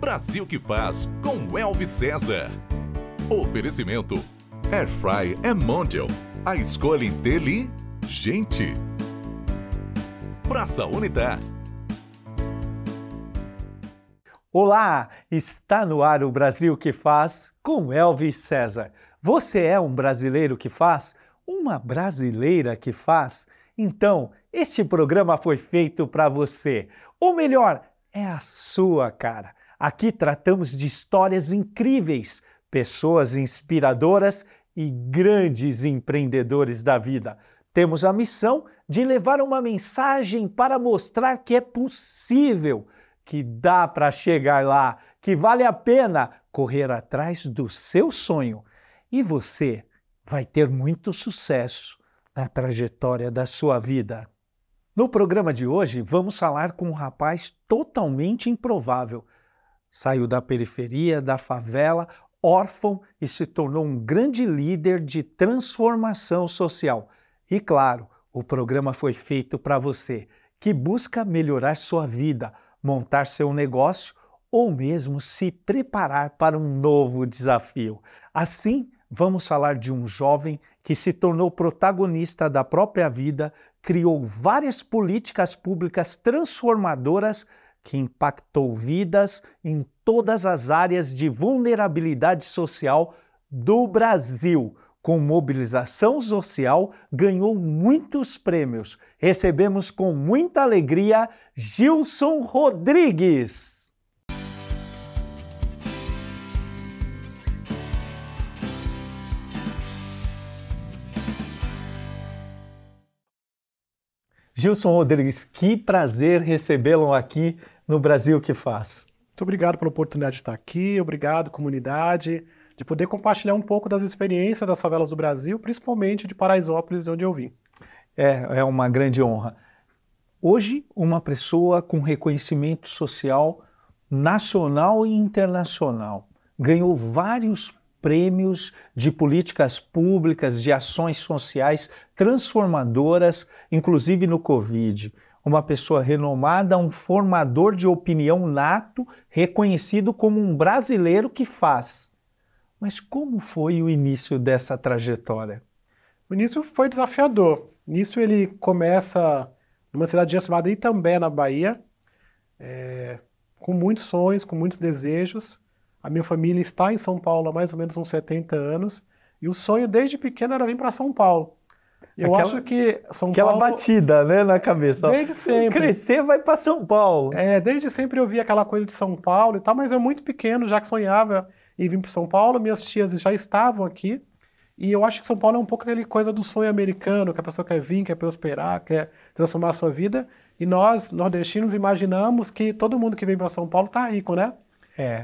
Brasil que faz, com Elvis César. Oferecimento. Airfry é Mondial. A escolha inteligente. Praça Unitá. Olá, está no ar o Brasil que faz com Elvis César. Você é um brasileiro que faz? Uma brasileira que faz? Então, este programa foi feito para você. Ou melhor, é a sua cara. Aqui tratamos de histórias incríveis, pessoas inspiradoras e grandes empreendedores da vida. Temos a missão de levar uma mensagem para mostrar que é possível, que dá para chegar lá, que vale a pena correr atrás do seu sonho. E você vai ter muito sucesso na trajetória da sua vida. No programa de hoje, vamos falar com um rapaz totalmente improvável. Saiu da periferia, da favela, órfão e se tornou um grande líder de transformação social. E claro, o programa foi feito para você, que busca melhorar sua vida, montar seu negócio ou mesmo se preparar para um novo desafio. Assim, vamos falar de um jovem que se tornou protagonista da própria vida, criou várias políticas públicas transformadoras que impactou vidas em todas as áreas de vulnerabilidade social do Brasil. Com mobilização social, ganhou muitos prêmios. Recebemos com muita alegria Gilson Rodrigues. Gilson Rodrigues, que prazer recebê-lo aqui no Brasil que faz. Muito obrigado pela oportunidade de estar aqui, obrigado comunidade, de poder compartilhar um pouco das experiências das favelas do Brasil, principalmente de Paraisópolis, onde eu vim. É uma grande honra. Hoje, uma pessoa com reconhecimento social nacional e internacional, ganhou vários prêmios de políticas públicas, de ações sociais transformadoras, inclusive no Covid. Uma pessoa renomada, um formador de opinião nato, reconhecido como um brasileiro que faz. Mas como foi o início dessa trajetória? O início foi desafiador. O início ele começa numa cidade chamada Itambé, na Bahia, com muitos sonhos, com muitos desejos. A minha família está em São Paulo há mais ou menos uns 70 anos, e o sonho desde pequeno era vir para São Paulo. Eu acho que São Paulo... Aquela batida, né, na cabeça. Desde sempre. Crescer vai para São Paulo. Desde sempre eu via aquela coisa de São Paulo e tal, mas eu muito pequeno já que sonhava em vir para São Paulo, minhas tias já estavam aqui, e eu acho que São Paulo é um pouco aquela coisa do sonho americano, que a pessoa quer vir, quer prosperar, quer transformar a sua vida, e nós, nordestinos, imaginamos que todo mundo que vem para São Paulo tá rico, né?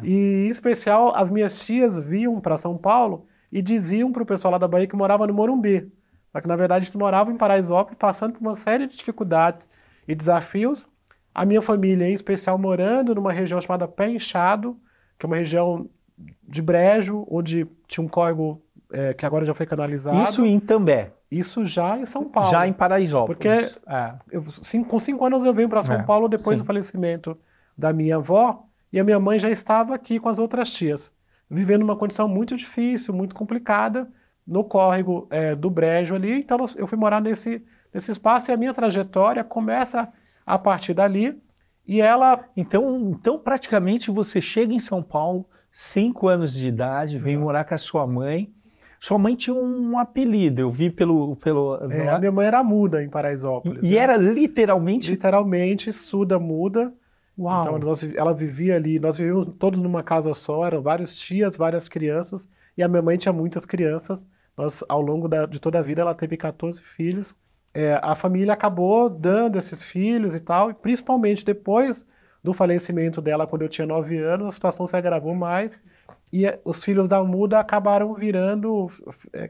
E, em especial, as minhas tias vinham para São Paulo e diziam para o pessoal lá da Bahia que morava no Morumbi. Só que, na verdade, a gente morava em Paraisópolis, passando por uma série de dificuldades e desafios. A minha família, em especial, morando numa região chamada Pé Inchado, que é uma região de brejo, onde tinha um córrego que agora já foi canalizado. Isso em Itambé? Isso já em São Paulo. Já em Paraisópolis. Porque com 5 anos eu venho para São Paulo depois do falecimento da minha avó, e a minha mãe já estava aqui com as outras tias, vivendo uma condição muito difícil, muito complicada, no córrego do brejo ali. Então eu fui morar nesse espaço, e a minha trajetória começa a partir dali. E ela... Então praticamente você chega em São Paulo, 5 anos de idade, vem morar com a sua mãe. Sua mãe tinha um apelido, eu vi pelo... A minha mãe era muda em Paraisópolis. E era literalmente... Literalmente surda-muda. Uau. Então ela vivia ali, nós vivíamos todos numa casa só, eram várias tias, várias crianças, e a minha mãe tinha muitas crianças. Ao longo de toda a vida, ela teve 14 filhos. A família acabou dando esses filhos e tal, e principalmente depois do falecimento dela, quando eu tinha 9 anos, a situação se agravou mais, e os filhos da muda acabaram virando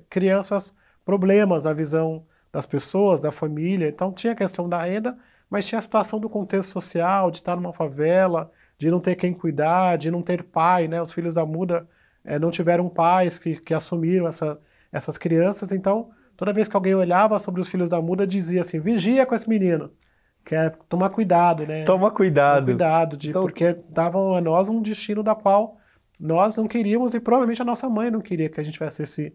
crianças problemas na visão das pessoas, da família. Então tinha a questão da renda, mas tinha a situação do contexto social, de estar numa favela, de não ter quem cuidar, de não ter pai, né? Os filhos da muda não tiveram pais que assumiram essas crianças. Então, toda vez que alguém olhava sobre os filhos da muda, dizia assim, vigia com esse menino, Que é tomar cuidado, né? Toma cuidado. Cuidado, Então, porque davam a nós um destino da qual nós não queríamos e provavelmente a nossa mãe não queria que a gente tivesse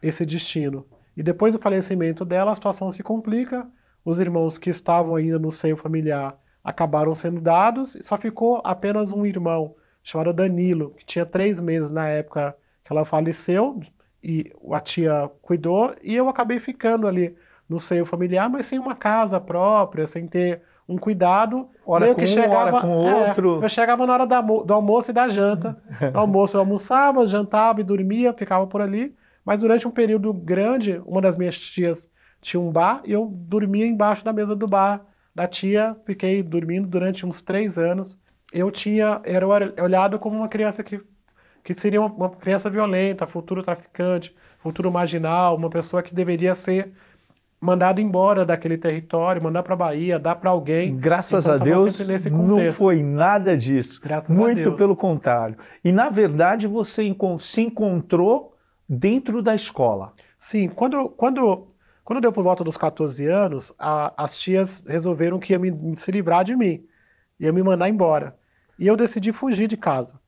esse destino. E depois do falecimento dela, a situação se complica, os irmãos que estavam ainda no seio familiar acabaram sendo dados, e só ficou apenas um irmão, chamado Danilo, que tinha 3 meses na época que ela faleceu, e a tia cuidou, e eu acabei ficando ali no seio familiar, mas sem uma casa própria, sem ter um cuidado. Hora meio com que um, chegava, hora com outro. eu chegava na hora do almoço e da janta. No almoço eu almoçava, jantava e dormia, ficava por ali. Mas durante um período grande, uma das minhas tias tinha um bar e eu dormia embaixo da mesa do bar da tia. Fiquei dormindo durante uns 3 anos. Era olhado como uma criança que seria uma criança violenta, futuro traficante, futuro marginal, uma pessoa que deveria ser mandado embora daquele território, mandar para a Bahia, dar para alguém. Graças Então, a tava Deus, sempre nesse não contexto. foi nada disso. Graças a Muito Deus. pelo contrário. E, na verdade, você se encontrou dentro da escola. Sim, quando deu por volta dos 14 anos, as tias resolveram que ia se livrar de mim, ia me mandar embora. E eu decidi fugir de casa.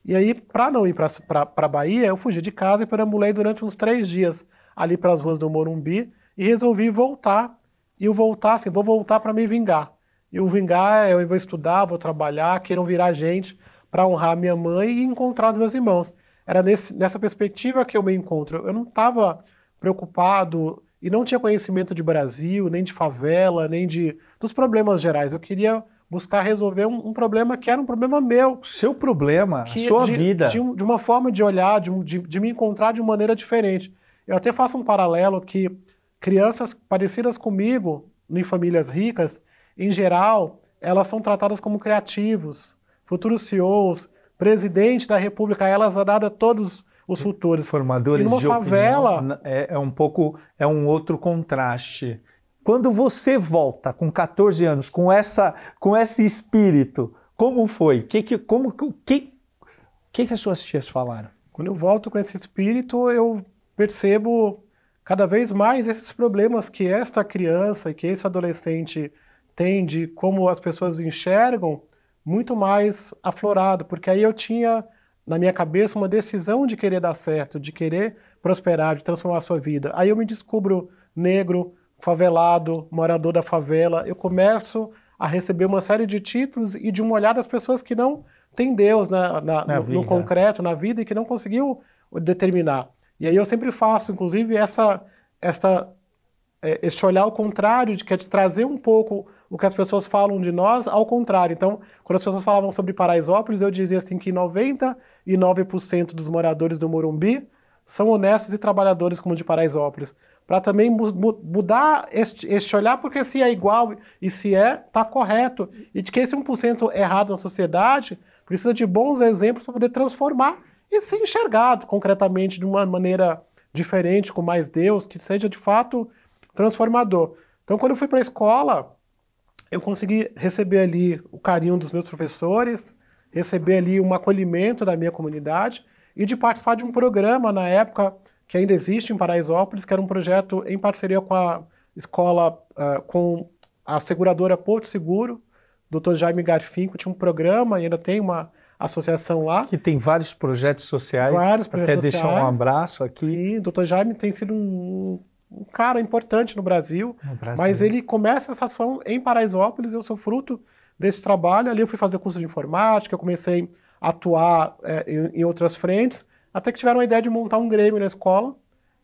E aí, para não ir para a Bahia, eu fugi de casa e perambulei durante uns 3 dias ali pelas ruas do Morumbi e resolvi voltar. E eu voltar, assim, vou voltar para me vingar. E o vingar, eu vou estudar, vou trabalhar, queiram virar gente para honrar minha mãe e encontrar os meus irmãos. Era nessa perspectiva que eu me encontro. Eu não estava preocupado e não tinha conhecimento de Brasil, nem de favela, nem dos problemas gerais. Eu queria buscar resolver um problema que era um problema meu. Seu problema, sua vida. De uma forma de olhar, de me encontrar de uma maneira diferente. Eu até faço um paralelo que crianças parecidas comigo, em famílias ricas, em geral, elas são tratadas como criativos, futuros CEOs, presidente da República, elas a dada todos os futuros. Formadores e numa de favela, opinião, é um outro contraste. Quando você volta com 14 anos, com esse espírito, como foi? O que as suas tias falaram? Quando eu volto com esse espírito, eu percebo cada vez mais esses problemas que esta criança e que esse adolescente tem de como as pessoas enxergam, muito mais aflorado, porque aí eu tinha na minha cabeça uma decisão de querer dar certo, de querer prosperar, de transformar a sua vida. Aí eu me descubro negro, favelado, morador da favela, eu começo a receber uma série de títulos e de um olhar das pessoas que não têm Deus no concreto, na vida, e que não conseguiu determinar. E aí eu sempre faço, inclusive, esse olhar ao contrário, que é de trazer um pouco o que as pessoas falam de nós ao contrário. Então, quando as pessoas falavam sobre Paraisópolis, eu dizia assim que 99% dos moradores do Morumbi são honestos e trabalhadores como de Paraisópolis. Para também mudar este olhar, porque se é igual e se está correto. E de que esse 1% errado na sociedade precisa de bons exemplos para poder transformar e ser enxergado concretamente de uma maneira diferente, com mais Deus, que seja de fato transformador. Então, quando eu fui para a escola, eu consegui receber ali o carinho dos meus professores, receber ali um acolhimento da minha comunidade e de participar de um programa na época que ainda existe em Paraisópolis, que era um projeto em parceria com a escola, com a seguradora Porto Seguro, Dr. Jaime Garfinco, tinha um programa e ainda tem uma associação lá. Que tem vários projetos sociais. Vários projetos sociais. Até deixar um abraço aqui. Sim, o Dr. Jaime tem sido um cara importante no Brasil, mas ele começa essa ação em Paraisópolis, eu sou fruto desse trabalho. Ali eu fui fazer curso de informática, eu comecei a atuar em outras frentes, até que tiveram a ideia de montar um Grêmio na escola,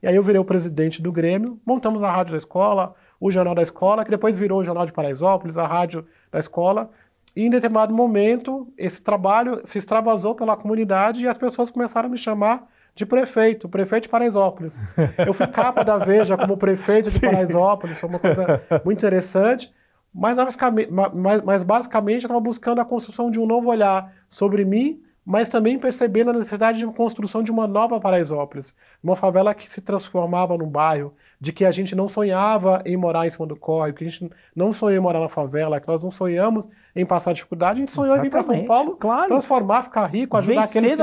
e aí eu virei o presidente do Grêmio, montamos a rádio da escola, o jornal da escola, que depois virou o Jornal de Paraisópolis, a rádio da escola, e em determinado momento esse trabalho se extravasou pela comunidade e as pessoas começaram a me chamar de prefeito de Paraisópolis. Eu fui capa da Veja como prefeito de Paraisópolis, foi uma coisa muito interessante, mas basicamente eu estava buscando a construção de um novo olhar sobre mim, mas também percebendo a necessidade de construção de uma nova Paraisópolis, uma favela que se transformava num bairro, de que a gente não sonhava em morar em cima do córrego, que a gente não sonhou em morar na favela, que nós não sonhamos em passar dificuldade, a gente sonhou em vir para São Paulo, transformar, ficar rico, ajudar aqueles que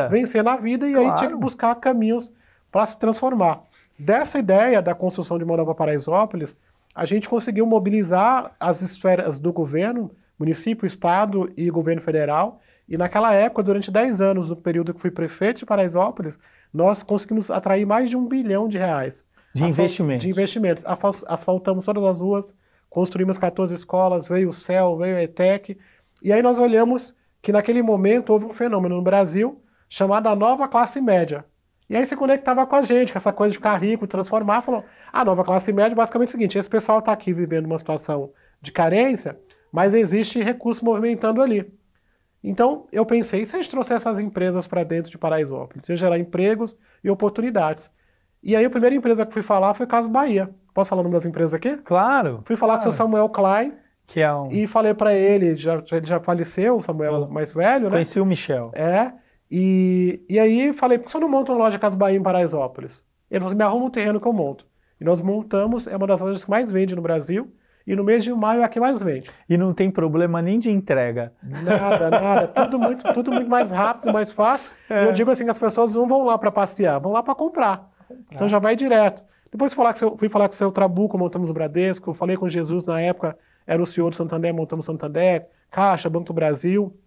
vencer na vida, e aí tinha que buscar caminhos para se transformar. Dessa ideia da construção de uma nova Paraisópolis, a gente conseguiu mobilizar as esferas do governo, município, estado e governo federal, e naquela época, durante 10 anos, no período que fui prefeito de Paraisópolis, nós conseguimos atrair mais de R$1 bilhão de investimentos. De investimentos. Asfaltamos todas as ruas, construímos 14 escolas, veio o CEL, veio a ETEC, e aí nós olhamos que naquele momento houve um fenômeno no Brasil chamado a nova classe média. E aí você conectava com a gente, com essa coisa de ficar rico, transformar, falou, a nova classe média basicamente é o seguinte, esse pessoal está aqui vivendo uma situação de carência, mas existe recurso movimentando ali. Então eu pensei, e se a gente trouxer essas empresas para dentro de Paraisópolis? Ia gerar empregos e oportunidades. E aí a primeira empresa que fui falar foi Casas Bahia. Posso falar o nome das empresas aqui? Claro. Fui falar com o seu Samuel Klein, que é e falei para ele, ele já faleceu, o Samuel mais velho, né? Conheci o Michel. E aí falei, por que você não monta uma loja Casas Bahia em Paraisópolis? Ele falou assim, me arruma um terreno que eu monto. E nós montamos, é uma das lojas que mais vende no Brasil, e no mês de maio é a que mais vende. E não tem problema nem de entrega. Nada. Tudo muito mais rápido, mais fácil. E eu digo assim, as pessoas não vão lá para passear, vão lá para comprar. Então já vai direto. Depois fui falar com o seu Trabuco, montamos o Bradesco, falei com Jesus na época, era o senhor do Santander, montamos Santander, Caixa, Banco do Brasil.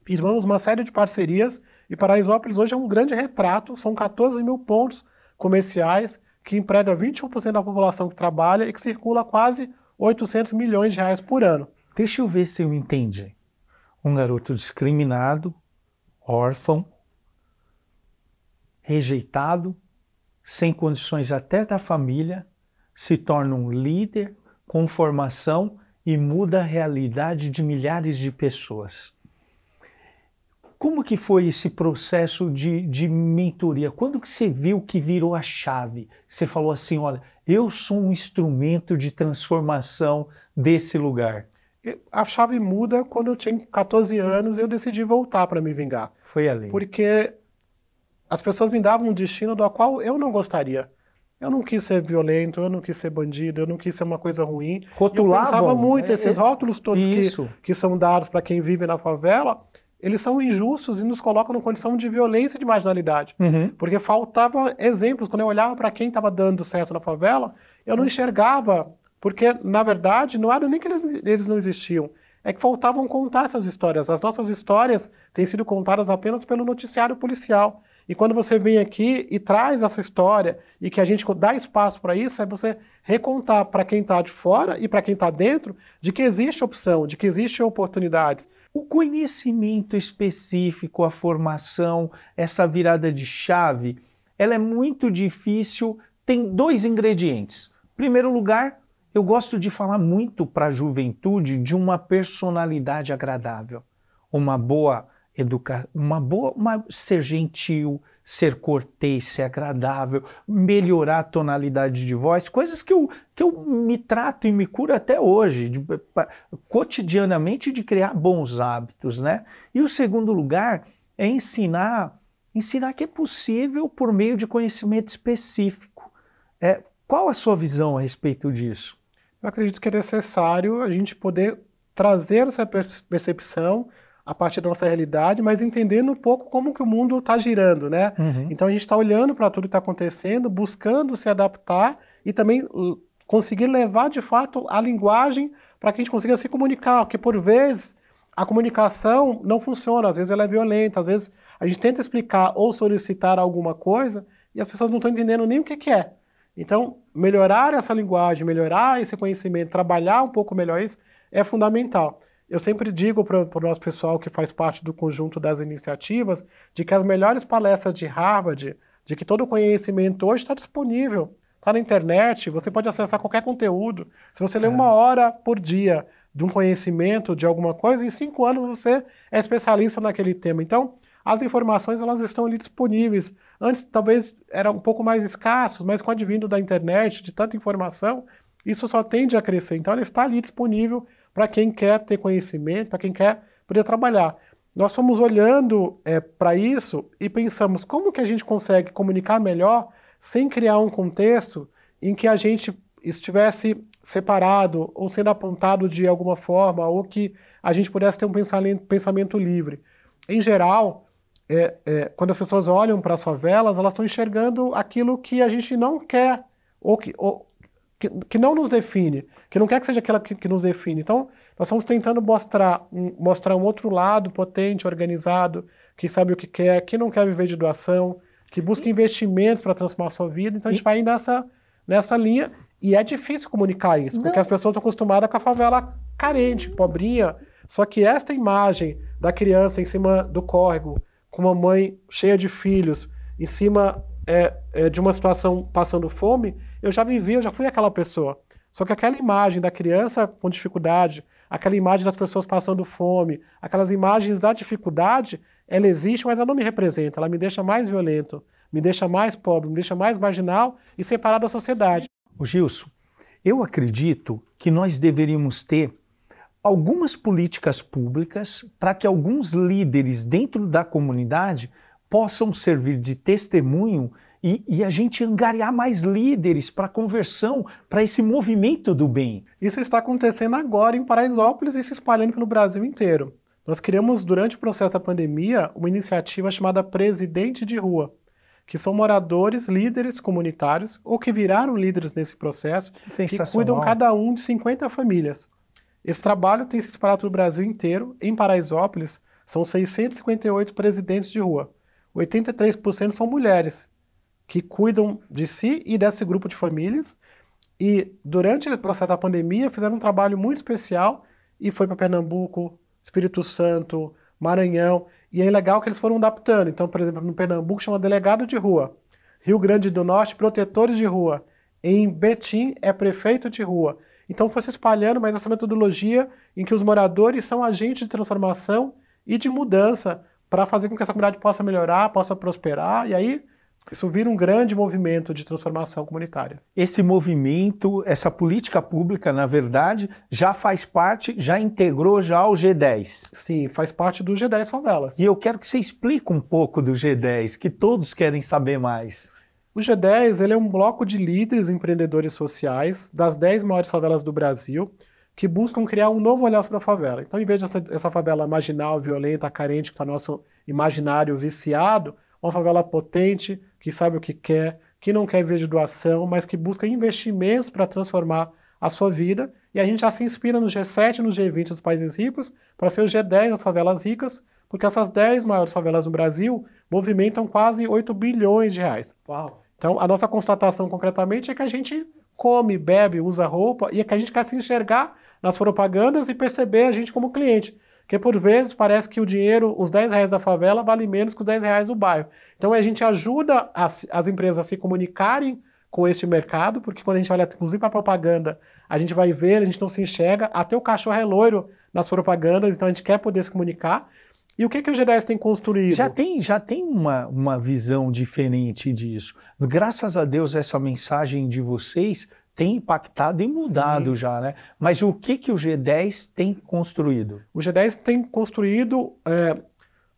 Firmamos uma série de parcerias e Paraisópolis hoje é um grande retrato, são 14 mil pontos comerciais que emprega 21% da população que trabalha e que circula quase 800 milhões de reais por ano. Deixa eu ver se eu entendi. Um garoto discriminado, órfão, rejeitado, sem condições até da família, se torna um líder com formação e muda a realidade de milhares de pessoas. Como que foi esse processo de mentoria? Quando que você viu que virou a chave? Você falou assim, olha, eu sou um instrumento de transformação desse lugar. A chave muda quando eu tinha 14 anos e eu decidi voltar para me vingar. Foi ali. Porque as pessoas me davam um destino do qual eu não gostaria. Eu não quis ser violento, eu não quis ser bandido, eu não quis ser uma coisa ruim. Rotulavam. Eu pensava muito, esses rótulos todos que são dados para quem vive na favela, eles são injustos e nos colocam numa condição de violência e de marginalidade. Porque faltava exemplos. Quando eu olhava para quem estava dando certo na favela, eu não enxergava, porque, na verdade, não era nem que eles não existiam, é que faltavam contar essas histórias. As nossas histórias têm sido contadas apenas pelo noticiário policial. E quando você vem aqui e traz essa história e que a gente dá espaço para isso, é você recontar para quem está de fora e para quem está dentro de que existe opção, de que existem oportunidades. O conhecimento específico, a formação, essa virada de chave, ela é muito difícil, tem 2 ingredientes. Em primeiro lugar, eu gosto de falar muito para a juventude de uma personalidade agradável, uma boa educação, ser gentil, ser cortês, ser agradável, melhorar a tonalidade de voz, coisas que eu me trato e me curo até hoje, cotidianamente, de criar bons hábitos, né? E o segundo lugar é ensinar que é possível por meio de conhecimento específico. Qual a sua visão a respeito disso? Eu acredito que é necessário a gente poder trazer essa percepção a partir da nossa realidade, mas entendendo um pouco como que o mundo está girando, né? Então a gente está olhando para tudo que está acontecendo, buscando se adaptar e também conseguir levar de fato a linguagem para que a gente consiga se comunicar, porque por vezes a comunicação não funciona, às vezes ela é violenta, às vezes a gente tenta explicar ou solicitar alguma coisa e as pessoas não estão entendendo nem o que é. Então, melhorar essa linguagem, melhorar esse conhecimento, trabalhar um pouco melhor isso, é fundamental. Eu sempre digo para o nosso pessoal que faz parte do conjunto das iniciativas, de que as melhores palestras de Harvard, de que todo o conhecimento hoje está disponível, está na internet, você pode acessar qualquer conteúdo. Se você lê 1 hora por dia de um conhecimento de alguma coisa, em 5 anos você é especialista naquele tema. Então, as informações elas estão ali disponíveis. Antes, talvez, eram um pouco mais escassos, mas com o advindo da internet, de tanta informação, isso só tende a crescer. Então, ela está ali disponível para quem quer ter conhecimento, para quem quer poder trabalhar. Nós fomos olhando para isso e pensamos como que a gente consegue comunicar melhor sem criar um contexto em que a gente estivesse separado ou sendo apontado de alguma forma ou que a gente pudesse ter um pensamento livre. Em geral, quando as pessoas olham para as favelas, elas estão enxergando aquilo que a gente não quer ou que que não nos define, que não quer que seja aquela que nos define. Então, nós estamos tentando mostrar um outro lado potente, organizado, que sabe o que quer, que não quer viver de doação, que busca investimentos para transformar a sua vida. Então, a gente vai nessa linha. E é difícil comunicar isso, porque as pessoas estão acostumadas com a favela carente, pobrinha. Só que esta imagem da criança em cima do córrego, com uma mãe cheia de filhos, em cima de uma situação passando fome, eu já fui aquela pessoa. Só que aquela imagem da criança com dificuldade, aquela imagem das pessoas passando fome, aquelas imagens da dificuldade, ela existe, mas ela não me representa, ela me deixa mais violento, me deixa mais pobre, me deixa mais marginal e separado da sociedade. Ô Gilson, eu acredito que nós deveríamos ter algumas políticas públicas para que alguns líderes dentro da comunidade possam servir de testemunho e a gente angariar mais líderes para conversão, para esse movimento do bem. Isso está acontecendo agora em Paraisópolis e se espalhando pelo Brasil inteiro. Nós criamos, durante o processo da pandemia, uma iniciativa chamada Presidente de Rua, que são moradores, líderes comunitários, ou que viraram líderes nesse processo, que cuidam cada um de 50 famílias. Esse trabalho tem se espalhado pelo Brasil inteiro. Em Paraisópolis, são 658 presidentes de rua. 83% são mulheres, que cuidam de si e desse grupo de famílias. E durante o processo da pandemia, fizeram um trabalho muito especial e foi para Pernambuco, Espírito Santo, Maranhão. E é legal que eles foram adaptando. Então, por exemplo, no Pernambuco chama delegado de rua. Rio Grande do Norte, protetores de rua. Em Betim, é prefeito de rua. Então foi se espalhando, mas essa metodologia em que os moradores são agentes de transformação e de mudança para fazer com que essa comunidade possa melhorar, possa prosperar, e aí isso vira um grande movimento de transformação comunitária. Esse movimento, essa política pública, na verdade, já faz parte, já integrou já o G10. Sim, faz parte do G10 Favelas. E eu quero que você explique um pouco do G10, que todos querem saber mais. O G10 ele é um bloco de líderes empreendedores sociais das 10 maiores favelas do Brasil que buscam criar um novo olhar sobre a favela. Então, em vez dessa favela marginal, violenta, carente, que está no nosso imaginário viciado, uma favela potente, que sabe o que quer, que não quer viver de doação, mas que busca investimentos para transformar a sua vida. E a gente já se inspira no G7 e no G20 dos países ricos para ser o G10 das favelas ricas, porque essas 10 maiores favelas no Brasil movimentam quase 8 bilhões de reais. Uau! Então, a nossa constatação concretamente é que a gente come, bebe, usa roupa e é que a gente quer se enxergar nas propagandas e perceber a gente como cliente. Porque, por vezes, parece que o dinheiro, os 10 reais da favela, vale menos que os 10 reais do bairro. Então, a gente ajuda as empresas a se comunicarem com este mercado, porque quando a gente olha, inclusive, para a propaganda, a gente vai ver, a gente não se enxerga, até o cachorro é loiro nas propagandas, então a gente quer poder se comunicar. E o que o G10 tem construído? Já tem uma visão diferente disso. Graças a Deus, essa mensagem de vocês tem impactado e mudado. Sim. Já, né? Mas o que o G10 tem construído? O G10 tem construído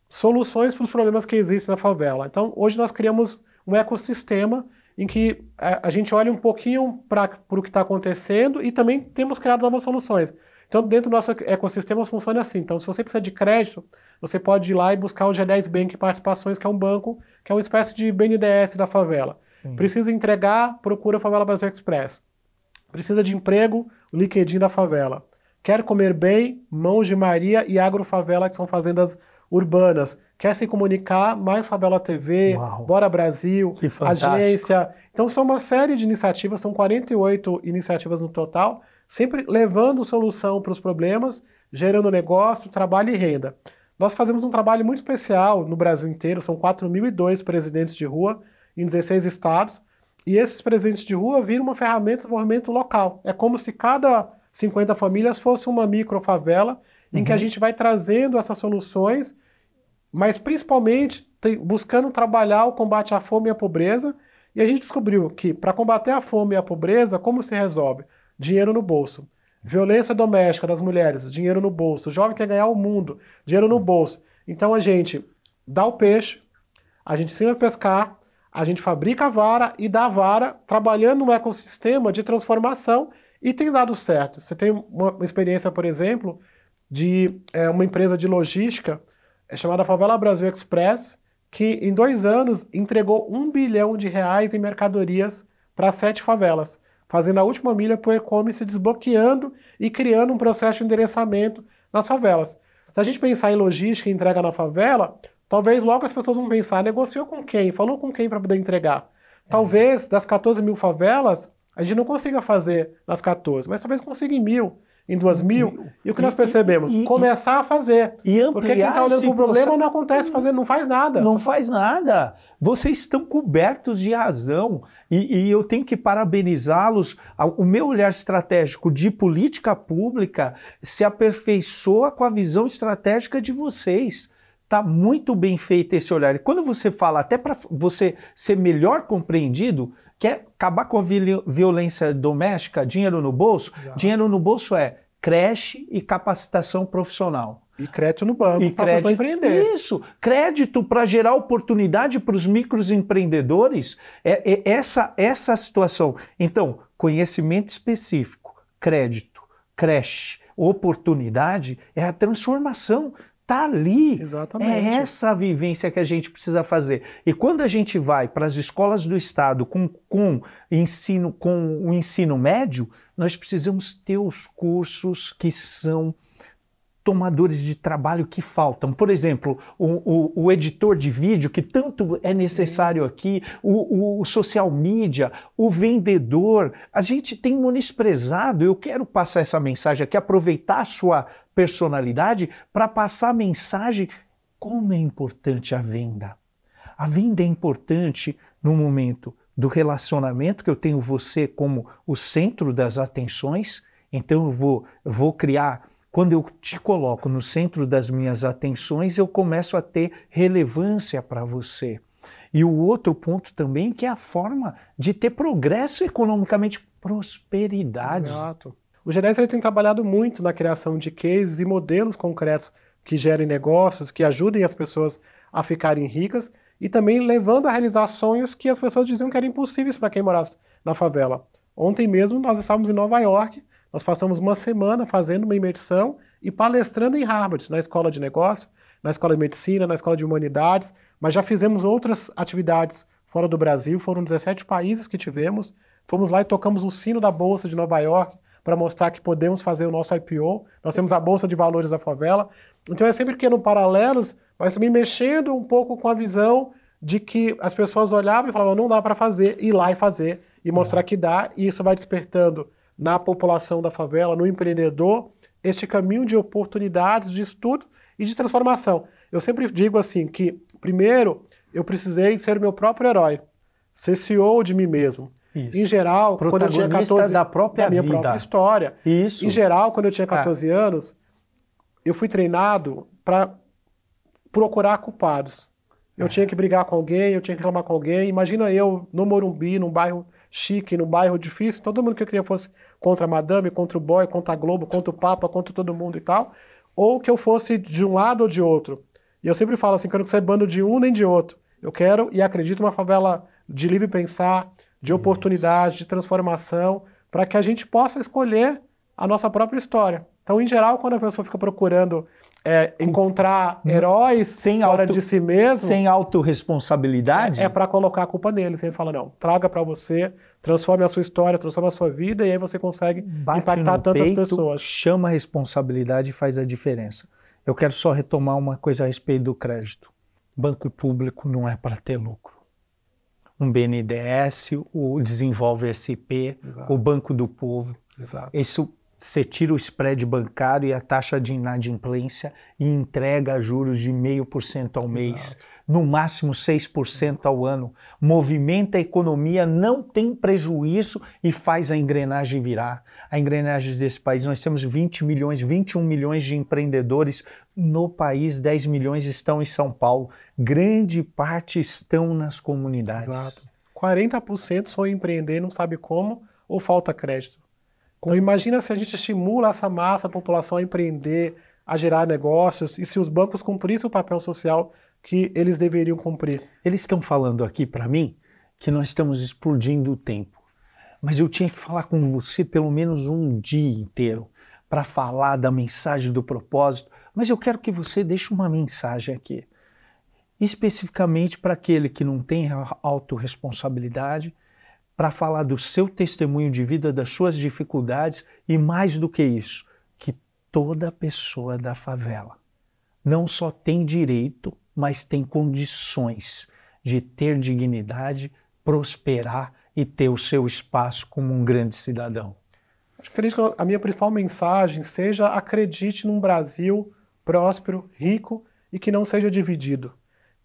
soluções para os problemas que existem na favela. Então, hoje nós criamos um ecossistema em que a gente olha um pouquinho para o que está acontecendo e também temos criado novas soluções. Então, dentro do nosso ecossistema funciona assim. Então, se você precisa de crédito, você pode ir lá e buscar o G10 Bank Participações, que é um banco, que é uma espécie de BNDES da favela. Sim. Precisa entregar, procura a Favela Brasil Express. Precisa de emprego, o LinkedIn da favela. Quer comer bem, Mãos de Maria e Agrofavela, que são fazendas urbanas. Quer se comunicar, Mais Favela TV, Uau. Bora Brasil, agência. Então, são uma série de iniciativas, são 48 iniciativas no total, sempre levando solução para os problemas, gerando negócio, trabalho e renda. Nós fazemos um trabalho muito especial no Brasil inteiro, são 4.002 presidentes de rua em 16 estados, e esses presidentes de rua viram uma ferramenta de desenvolvimento local. É como se cada 50 famílias fosse uma microfavela, em que a gente vai trazendo essas soluções, mas principalmente buscando trabalhar o combate à fome e à pobreza, e a gente descobriu que para combater a fome e a pobreza, como se resolve? Dinheiro no bolso. Violência doméstica das mulheres, dinheiro no bolso. O jovem quer ganhar o mundo, dinheiro no bolso. Então a gente dá o peixe, a gente ensina a pescar, a gente fabrica a vara e dá a vara, trabalhando num ecossistema de transformação, e tem dado certo. Você tem uma experiência, por exemplo, de uma empresa de logística chamada Favela Brasil Express, que em 2 anos entregou R$1 bilhão em mercadorias para 7 favelas. fazendo a última milha para o e-commerce, desbloqueando e criando um processo de endereçamento nas favelas. Se a gente pensar em logística e entrega na favela, talvez logo as pessoas vão pensar, negociou com quem? Falou com quem para poder entregar? Talvez das 14 mil favelas, a gente não consiga fazer nas 14, mas talvez consiga em 1.000, em 2.000. E o que nós percebemos? Começar a fazer. Porque quem está olhando para o problema não acontece fazendo, não faz nada. Não faz nada. Vocês estão cobertos de razão. E eu tenho que parabenizá-los. O meu olhar estratégico de política pública se aperfeiçoa com a visão estratégica de vocês. Está muito bem feito esse olhar. E quando você fala, até para você ser melhor compreendido, quer acabar com a violência doméstica, dinheiro no bolso? Exato. Dinheiro no bolso é creche e capacitação profissional. E crédito no banco para a pessoa empreender. Isso, crédito para gerar oportunidade para os microempreendedores. Essa situação. Então, conhecimento específico, crédito, creche, oportunidade, é a transformação. Está ali. Exatamente. É essa a vivência que a gente precisa fazer. E quando a gente vai para as escolas do Estado com o ensino médio, nós precisamos ter os cursos que são tomadores de trabalho que faltam. Por exemplo, o editor de vídeo, que tanto é necessário aqui, o social media, o vendedor. A gente tem menosprezado. Eu quero passar essa mensagem aqui, aproveitar a sua personalidade para passar a mensagem como é importante a venda. A venda é importante no momento do relacionamento, que eu tenho você como o centro das atenções, então eu vou criar. Quando eu te coloco no centro das minhas atenções, eu começo a ter relevância para você. E o outro ponto também, que é a forma de ter progresso economicamente, prosperidade. Exato. O G10 tem trabalhado muito na criação de cases e modelos concretos que gerem negócios, que ajudem as pessoas a ficarem ricas e também levando a realizar sonhos que as pessoas diziam que eram impossíveis para quem morasse na favela. Ontem mesmo nós estávamos em Nova York, nós passamos uma semana fazendo uma imersão e palestrando em Harvard, na escola de negócio, na escola de medicina, na escola de humanidades, mas já fizemos outras atividades fora do Brasil, foram 17 países que tivemos, fomos lá e tocamos o sino da Bolsa de Nova York para mostrar que podemos fazer o nosso IPO, nós temos a Bolsa de Valores da favela, então é sempre criando paralelos, mas também mexendo um pouco com a visão de que as pessoas olhavam e falavam, não dá para fazer, ir lá e fazer, e mostrar que dá, e isso vai despertando na população da favela, no empreendedor, este caminho de oportunidades, de estudo e de transformação. Eu sempre digo assim, que primeiro eu precisei ser meu próprio herói, ser CEO de mim mesmo. Isso. Em geral, quando eu tinha 14 da minha própria história. Isso. Em geral, quando eu tinha 14 anos, eu fui treinado para procurar culpados. Eu tinha que brigar com alguém, eu tinha que reclamar com alguém. Imagina eu no Morumbi, num bairro chique, num bairro difícil, todo mundo que eu queria fosse contra a madame, contra o boy, contra a Globo, contra o Papa, contra todo mundo e tal, ou que eu fosse de um lado ou de outro. E eu sempre falo assim, que eu não quero ser bando de um nem de outro. Eu quero e acredito numa favela de livre pensar, de oportunidade, de transformação, para que a gente possa escolher a nossa própria história. Então, em geral, quando a pessoa fica procurando encontrar heróis fora de si mesmo... Sem autorresponsabilidade? É para colocar a culpa neles. Ele fala, não, traga para você, transforme a sua história, transforme a sua vida, e aí você consegue impactar tantas pessoas. Chama a responsabilidade e faz a diferença. Eu quero só retomar uma coisa a respeito do crédito. Banco público não é para ter lucro. Um BNDES, o Desenvolve SP, Exato. O Banco do Povo. Exato. Isso, você tira o spread bancário e a taxa de inadimplência e entrega juros de 0,5% ao mês, Exato. no máximo 6% ao ano. Movimenta a economia, não tem prejuízo e faz a engrenagem virar. A engrenagem desse país, nós temos 21 milhões de empreendedores no país, 10 milhões estão em São Paulo. Grande parte estão nas comunidades. Exato. 40% só empreender, não sabe como, ou falta crédito. Então imagina se a gente estimula essa massa, a população a empreender, a gerar negócios, e se os bancos cumprissem o papel social que eles deveriam cumprir. Eles estão falando aqui para mim que nós estamos explodindo o tempo, mas eu tinha que falar com você pelo menos um dia inteiro para falar da mensagem do propósito, mas eu quero que você deixe uma mensagem aqui, especificamente para aquele que não tem autorresponsabilidade, para falar do seu testemunho de vida, das suas dificuldades e, mais do que isso, que toda pessoa da favela não só tem direito, mas tem condições de ter dignidade, prosperar e ter o seu espaço como um grande cidadão. Acredito que a minha principal mensagem seja: acredite num Brasil próspero, rico e que não seja dividido.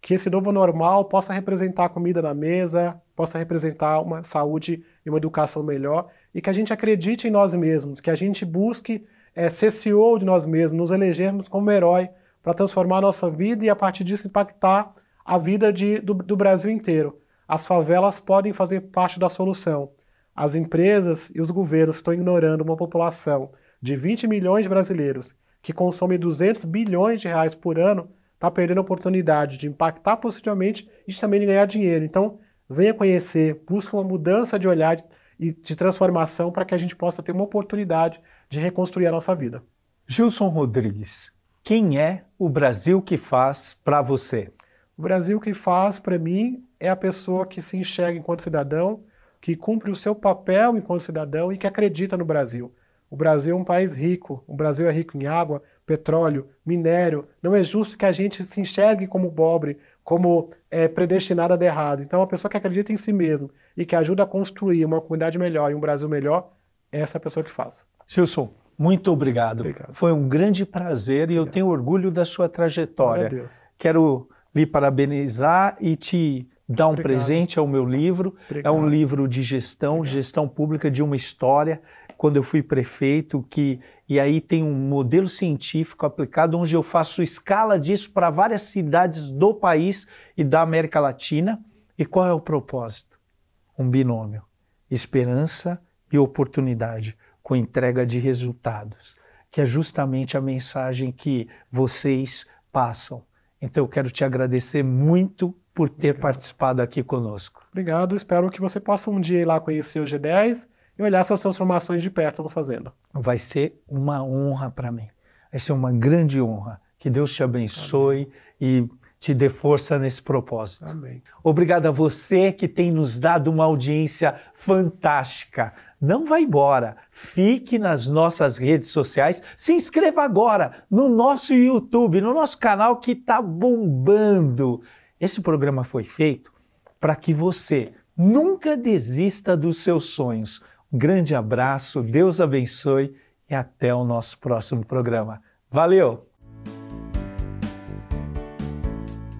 Que esse novo normal possa representar comida na mesa, possa representar uma saúde e uma educação melhor, e que a gente acredite em nós mesmos, que a gente busque ser CEO de nós mesmos, nos elegermos como herói para transformar a nossa vida e, a partir disso, impactar a vida do Brasil inteiro. As favelas podem fazer parte da solução. As empresas e os governos estão ignorando uma população de 20 milhões de brasileiros que consome 200 bilhões de reais por ano, está perdendo a oportunidade de impactar positivamente e também de ganhar dinheiro. Então, venha conhecer, busque uma mudança de olhar e de transformação para que a gente possa ter uma oportunidade de reconstruir a nossa vida. Gilson Rodrigues, quem é o Brasil que faz para você? O Brasil que faz, para mim, é a pessoa que se enxerga enquanto cidadão, que cumpre o seu papel enquanto cidadão e que acredita no Brasil. O Brasil é um país rico, o Brasil é rico em água, petróleo, minério. Não é justo que a gente se enxergue como pobre, como predestinado a dar errado. Então, a pessoa que acredita em si mesmo e que ajuda a construir uma comunidade melhor e um Brasil melhor, é essa pessoa que faz. Gilson, muito obrigado. Obrigado. Foi um grande prazer e eu tenho orgulho da sua trajetória. Glória a Deus. Quero lhe parabenizar e te dar um Obrigado. presente ao meu livro. Obrigado. É um livro de gestão, gestão pública de uma história. Quando eu fui prefeito, e aí tem um modelo científico aplicado, onde eu faço escala disso para várias cidades do país e da América Latina. E qual é o propósito? Um binômio: esperança e oportunidade, com entrega de resultados, que é justamente a mensagem que vocês passam. Então eu quero te agradecer muito por ter participado aqui conosco. Obrigado, espero que você possa um dia ir lá conhecer o G10 e olhar essas transformações de perto que eu estou fazendo. Vai ser uma honra para mim, vai ser uma grande honra. Que Deus te abençoe. Amém. E te dê força nesse propósito. Amém. Obrigado a você que tem nos dado uma audiência fantástica. Não vá embora, fique nas nossas redes sociais, se inscreva agora no nosso YouTube, no nosso canal que está bombando. Esse programa foi feito para que você nunca desista dos seus sonhos. Um grande abraço, Deus abençoe e até o nosso próximo programa. Valeu!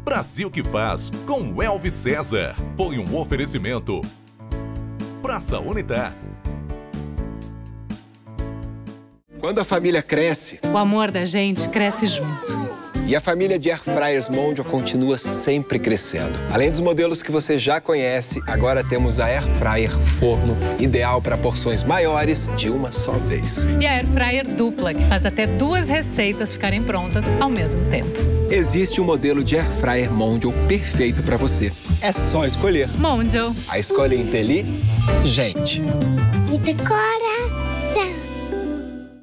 Brasil que faz, com Elvis César. Foi um oferecimento. Praça Unitar. Quando a família cresce, o amor da gente cresce junto. E a família de Air Fryers Mondial continua sempre crescendo. Além dos modelos que você já conhece, agora temos a Air Fryer Forno, ideal para porções maiores de uma só vez. E a Air Fryer Dupla, que faz até 2 receitas ficarem prontas ao mesmo tempo. Existe um modelo de Air Fryer Mondial perfeito para você. É só escolher. Mondial. A escolha inteligente. E decora.